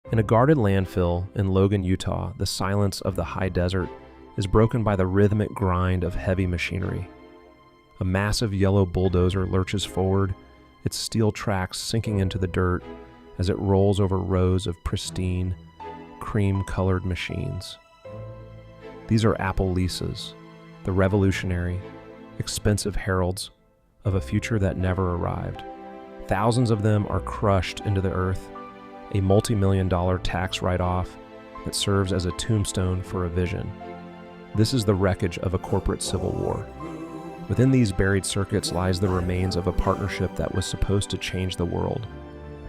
In a guarded landfill in Logan, Utah, the silence of the high desert is broken by the rhythmic grind of heavy machinery. A massive yellow bulldozer lurches forward, its steel tracks sinking into the dirt as it rolls over rows of pristine, cream-colored machines. These are Apple Lisas, the revolutionary, expensive heralds of a future that never arrived. Thousands of them are crushed into the earth, a multi-million-dollar tax write-off that serves as a tombstone for a vision. This is the wreckage of a corporate civil war. Within these buried circuits lies the remains of a partnership that was supposed to change the world,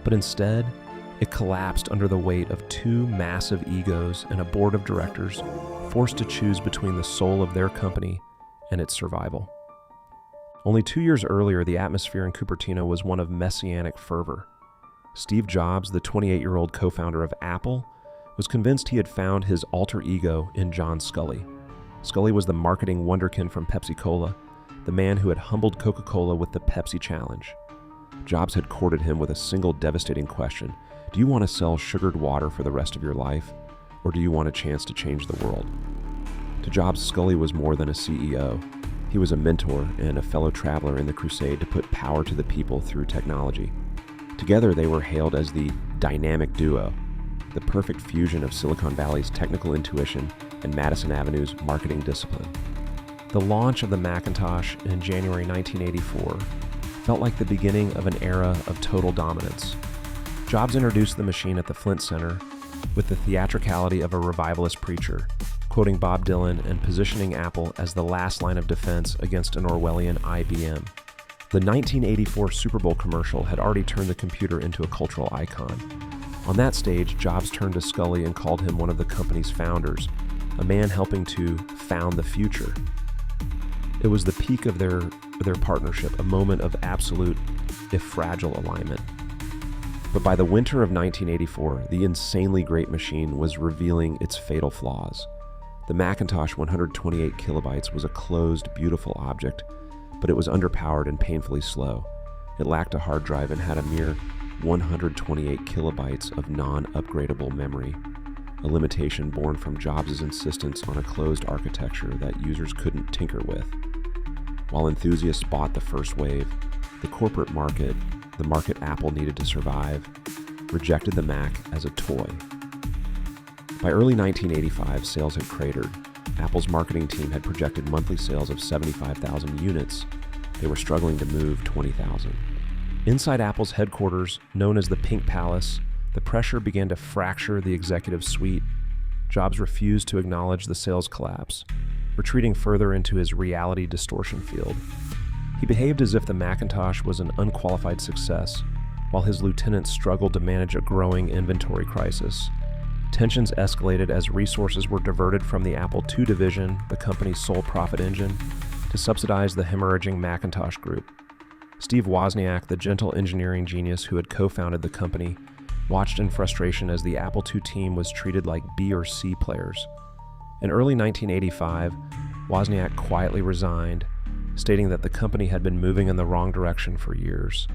but instead, it collapsed under the weight of two massive egos and a board of directors forced to choose between the soul of their company and its survival. Only 2 years earlier, the atmosphere in Cupertino was one of messianic fervor. Steve Jobs, the 28-year-old co-founder of Apple, was convinced he had found his alter ego in John Sculley. Sculley was the marketing wonderkin from Pepsi-Cola, the man who had humbled Coca-Cola with the Pepsi Challenge. Jobs had courted him with a single devastating question: do you want to sell sugared water for the rest of your life, or do you want a chance to change the world? To Jobs, Sculley was more than a CEO. He was a mentor and a fellow traveler in the crusade to put power to the people through technology. Together, they were hailed as the dynamic duo, the perfect fusion of Silicon Valley's technical intuition and Madison Avenue's marketing discipline. The launch of the Macintosh in January 1984 felt like the beginning of an era of total dominance. Jobs introduced the machine at the Flint Center with the theatricality of a revivalist preacher, quoting Bob Dylan and positioning Apple as the last line of defense against an Orwellian IBM. The 1984 Super Bowl commercial had already turned the computer into a cultural icon. On that stage, Jobs turned to Sculley and called him one of the company's founders, a man helping to found the future. It was the peak of their partnership, a moment of absolute, if fragile, alignment. But by the winter of 1984, the insanely great machine was revealing its fatal flaws. The Macintosh 128 kilobytes was a closed, beautiful object, but it was underpowered and painfully slow. It lacked a hard drive and had a mere 128 kilobytes of non-upgradable memory, a limitation born from Jobs' insistence on a closed architecture that users couldn't tinker with. While enthusiasts bought the first wave, the corporate market, the market Apple needed to survive, rejected the Mac as a toy. By early 1985, sales had cratered. Apple's marketing team had projected monthly sales of 75,000 units. They were struggling to move 20,000. Inside Apple's headquarters, known as the Pink Palace, the pressure began to fracture the executive suite. Jobs refused to acknowledge the sales collapse, retreating further into his reality distortion field. He behaved as if the Macintosh was an unqualified success, while his lieutenants struggled to manage a growing inventory crisis. Tensions escalated as resources were diverted from the Apple II division, the company's sole profit engine, to subsidize the hemorrhaging Macintosh group. Steve Wozniak, the gentle engineering genius who had co-founded the company, watched in frustration as the Apple II team was treated like B or C players. In early 1985, Wozniak quietly resigned, stating that the company had been moving in the wrong direction for years.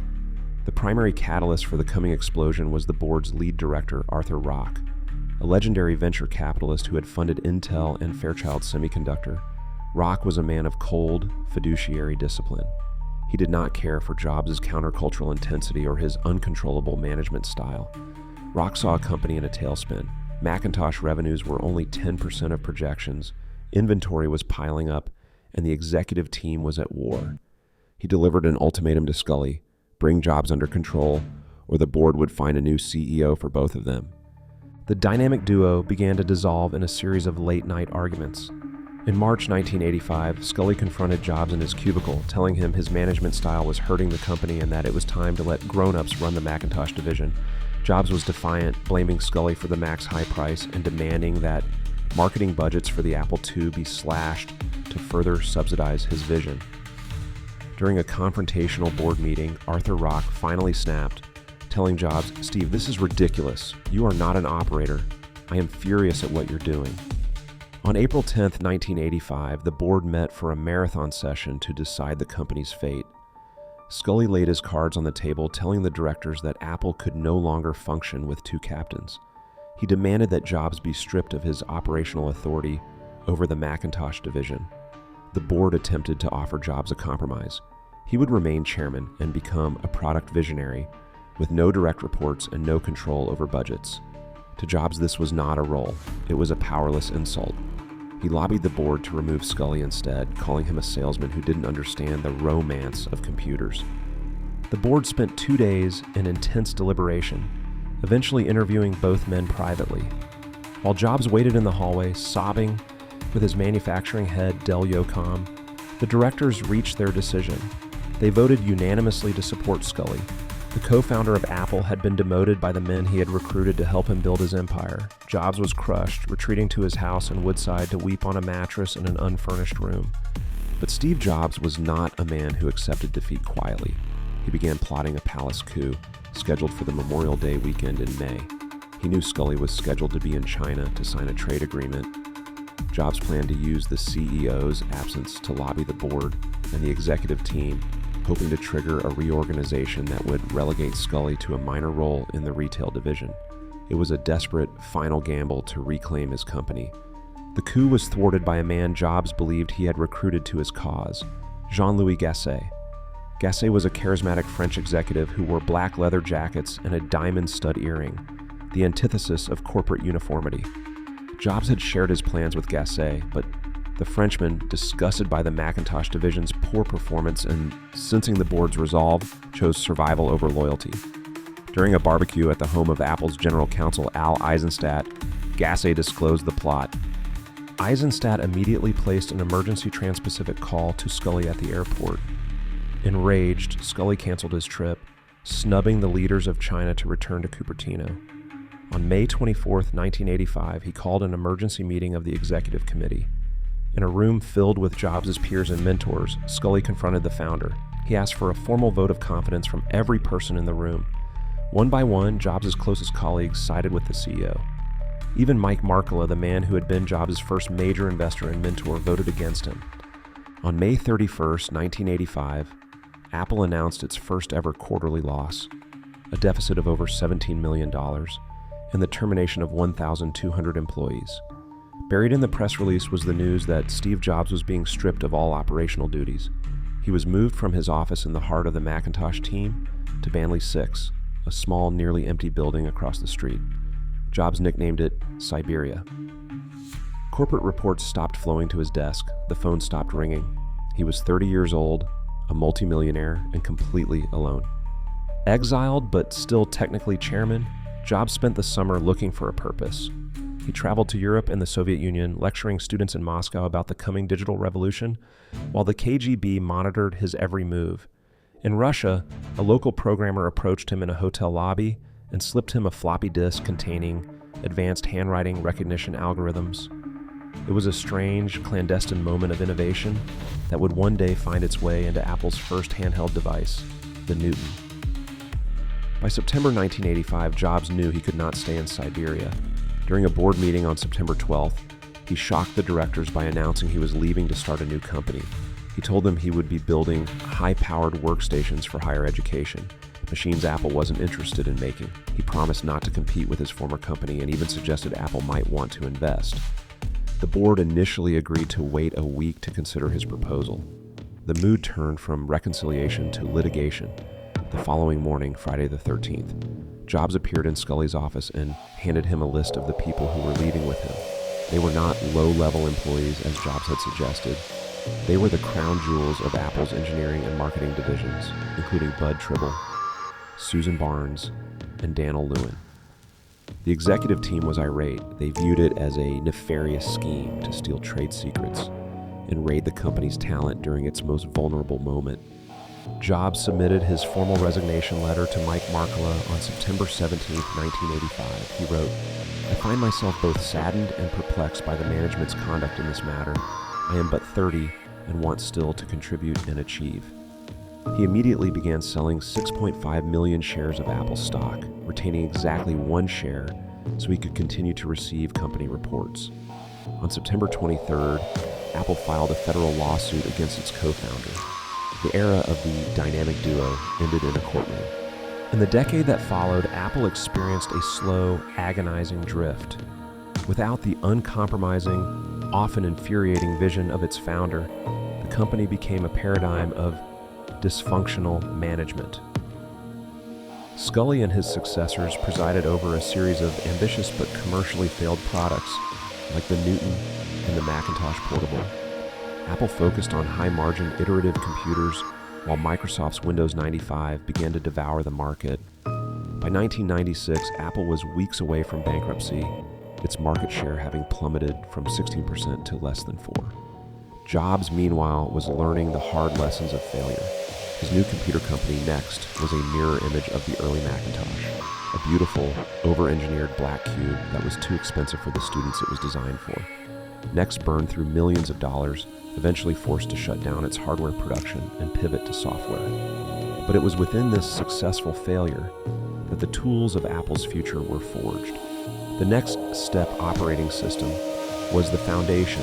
The primary catalyst for the coming explosion was the board's lead director, Arthur Rock, a legendary venture capitalist who had funded Intel and Fairchild Semiconductor. Rock was a man of cold, fiduciary discipline. He did not care for Jobs' countercultural intensity or his uncontrollable management style. Rock saw a company in a tailspin. Macintosh revenues were only 10% of projections, inventory was piling up, and the executive team was at war. He delivered an ultimatum to Sculley: bring Jobs under control, or the board would find a new CEO for both of them. The dynamic duo began to dissolve in a series of late-night arguments. In March 1985, Sculley confronted Jobs in his cubicle, telling him his management style was hurting the company and that it was time to let grown-ups run the Macintosh division. Jobs was defiant, blaming Sculley for the Mac's high price and demanding that marketing budgets for the Apple II be slashed to further subsidize his vision. During a confrontational board meeting, Arthur Rock finally snapped, telling Jobs, "Steve, this is ridiculous. You are not an operator. I am furious at what you're doing." On April 10, 1985, the board met for a marathon session to decide the company's fate. Sculley laid his cards on the table, telling the directors that Apple could no longer function with two captains. He demanded that Jobs be stripped of his operational authority over the Macintosh division. The board attempted to offer Jobs a compromise. He would remain chairman and become a product visionary with no direct reports and no control over budgets. To Jobs, this was not a role. It was a powerless insult. He lobbied the board to remove Sculley instead, calling him a salesman who didn't understand the romance of computers. The board spent 2 days in intense deliberation, eventually interviewing both men privately. While Jobs waited in the hallway, sobbing with his manufacturing head, Del Yocom, the directors reached their decision. They voted unanimously to support Sculley. The co-founder of Apple had been demoted by the men he had recruited to help him build his empire. Jobs was crushed, retreating to his house in Woodside to weep on a mattress in an unfurnished room. But Steve Jobs was not a man who accepted defeat quietly. He began plotting a palace coup, scheduled for the Memorial Day weekend in May. He knew Sculley was scheduled to be in China to sign a trade agreement. Jobs planned to use the CEO's absence to lobby the board and the executive team, hoping to trigger a reorganization that would relegate Sculley to a minor role in the retail division. It was a desperate, final gamble to reclaim his company. The coup was thwarted by a man Jobs believed he had recruited to his cause, Jean-Louis Gasset. Gasset was a charismatic French executive who wore black leather jackets and a diamond stud earring, the antithesis of corporate uniformity. Jobs had shared his plans with Gasset, but the Frenchman, disgusted by the Macintosh division's poor performance and sensing the board's resolve, chose survival over loyalty. During a barbecue at the home of Apple's general counsel Al Eisenstadt, Gasset disclosed the plot. Eisenstadt immediately placed an emergency Trans-Pacific call to Sculley at the airport. Enraged, Sculley canceled his trip, snubbing the leaders of China to return to Cupertino. On May 24, 1985, he called an emergency meeting of the executive committee. In a room filled with Jobs' peers and mentors, Sculley confronted the founder. He asked for a formal vote of confidence from every person in the room. One by one, Jobs' closest colleagues sided with the CEO. Even Mike Markkula, the man who had been Jobs' first major investor and mentor, voted against him. On May 31, 1985, Apple announced its first ever quarterly loss, a deficit of over $17 million, and the termination of 1,200 employees. Buried in the press release was the news that Steve Jobs was being stripped of all operational duties. He was moved from his office in the heart of the Macintosh team to Banley 6, a small, nearly empty building across the street. Jobs nicknamed it Siberia. Corporate reports stopped flowing to his desk. The phone stopped ringing. He was 30 years old, a multimillionaire, and completely alone. Exiled, but still technically chairman, Jobs spent the summer looking for a purpose. He traveled to Europe and the Soviet Union, lecturing students in Moscow about the coming digital revolution, while the KGB monitored his every move. In Russia, a local programmer approached him in a hotel lobby and slipped him a floppy disk containing advanced handwriting recognition algorithms. It was a strange, clandestine moment of innovation that would one day find its way into Apple's first handheld device, the Newton. By September 1985, Jobs knew he could not stay in Siberia. During a board meeting on September 12th, he shocked the directors by announcing he was leaving to start a new company. He told them he would be building high-powered workstations for higher education, machines Apple wasn't interested in making. He promised not to compete with his former company and even suggested Apple might want to invest. The board initially agreed to wait a week to consider his proposal. The mood turned from reconciliation to litigation. The following morning, Friday the 13th, Jobs appeared in Sculley's office and handed him a list of the people who were leaving with him. They were not low-level employees, as Jobs had suggested. They were the crown jewels of Apple's engineering and marketing divisions, including Bud Tribble, Susan Barnes, and Daniel Lewin. The executive team was irate. They viewed it as a nefarious scheme to steal trade secrets and raid the company's talent during its most vulnerable moment. Jobs submitted his formal resignation letter to Mike Markkula on September 17, 1985. He wrote, "I find myself both saddened and perplexed by the management's conduct in this matter. I am but 30 and want still to contribute and achieve." He immediately began selling 6.5 million shares of Apple stock, retaining exactly 1 share so he could continue to receive company reports. On September 23rd, Apple filed a federal lawsuit against its co-founder. The era of the dynamic duo ended in a courtroom. In the decade that followed, Apple experienced a slow, agonizing drift. Without the uncompromising, often infuriating vision of its founder, the company became a paradigm of dysfunctional management. Sculley and his successors presided over a series of ambitious but commercially failed products like the Newton and the Macintosh Portable. Apple focused on high-margin iterative computers while Microsoft's Windows 95 began to devour the market. By 1996, Apple was weeks away from bankruptcy, its market share having plummeted from 16% to less than 4%. Jobs, meanwhile, was learning the hard lessons of failure. His new computer company, Next, was a mirror image of the early Macintosh, a beautiful, over-engineered black cube that was too expensive for the students it was designed for. Next burned through millions of dollars, eventually forced to shut down its hardware production and pivot to software. But it was within this successful failure that the tools of Apple's future were forged. The Next Step operating system was the foundation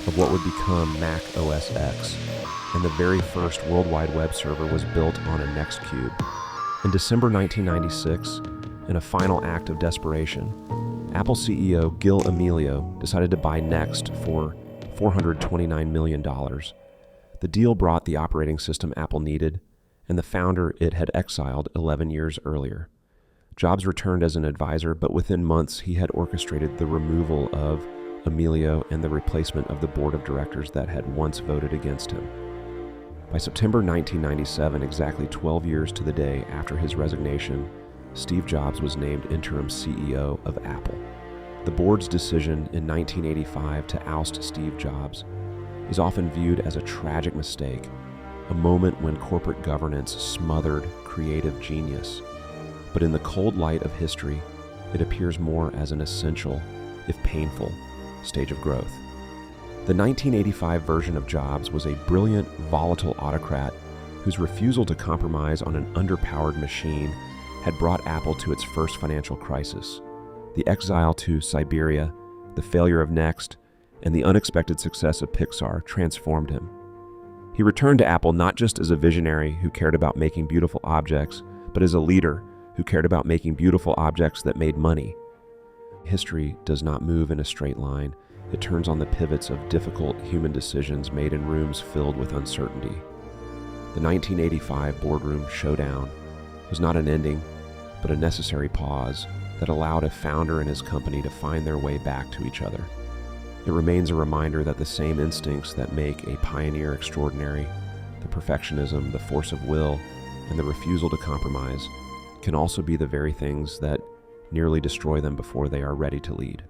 of what would become Mac OS X, and the very first World Wide Web server was built on a Next Cube. In December 1996, in a final act of desperation, Apple CEO Gil Amelio decided to buy Next for $429 million. The deal brought the operating system Apple needed, and the founder it had exiled 11 years earlier. Jobs returned as an advisor, but within months he had orchestrated the removal of Amelio and the replacement of the board of directors that had once voted against him. By September 1997, exactly 12 years to the day after his resignation, Steve Jobs was named interim CEO of Apple. The board's decision in 1985 to oust Steve Jobs is often viewed as a tragic mistake, a moment when corporate governance smothered creative genius. But in the cold light of history, it appears more as an essential, if painful, stage of growth. The 1985 version of Jobs was a brilliant, volatile autocrat whose refusal to compromise on an underpowered machine had brought Apple to its first financial crisis. The exile to Siberia, the failure of Next, and the unexpected success of Pixar transformed him. He returned to Apple not just as a visionary who cared about making beautiful objects, but as a leader who cared about making beautiful objects that made money. History does not move in a straight line. It turns on the pivots of difficult human decisions made in rooms filled with uncertainty. The 1985 Boardroom showdown was not an ending, but a necessary pause that allowed a founder and his company to find their way back to each other. It remains a reminder that the same instincts that make a pioneer extraordinary, the perfectionism, the force of will, and the refusal to compromise, can also be the very things that nearly destroy them before they are ready to lead.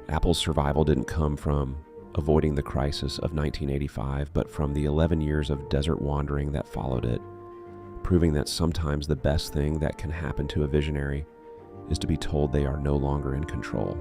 Apple's survival didn't come from avoiding the crisis of 1985, but from the 11 years of desert wandering that followed it, proving that sometimes the best thing that can happen to a visionary is to be told they are no longer in control.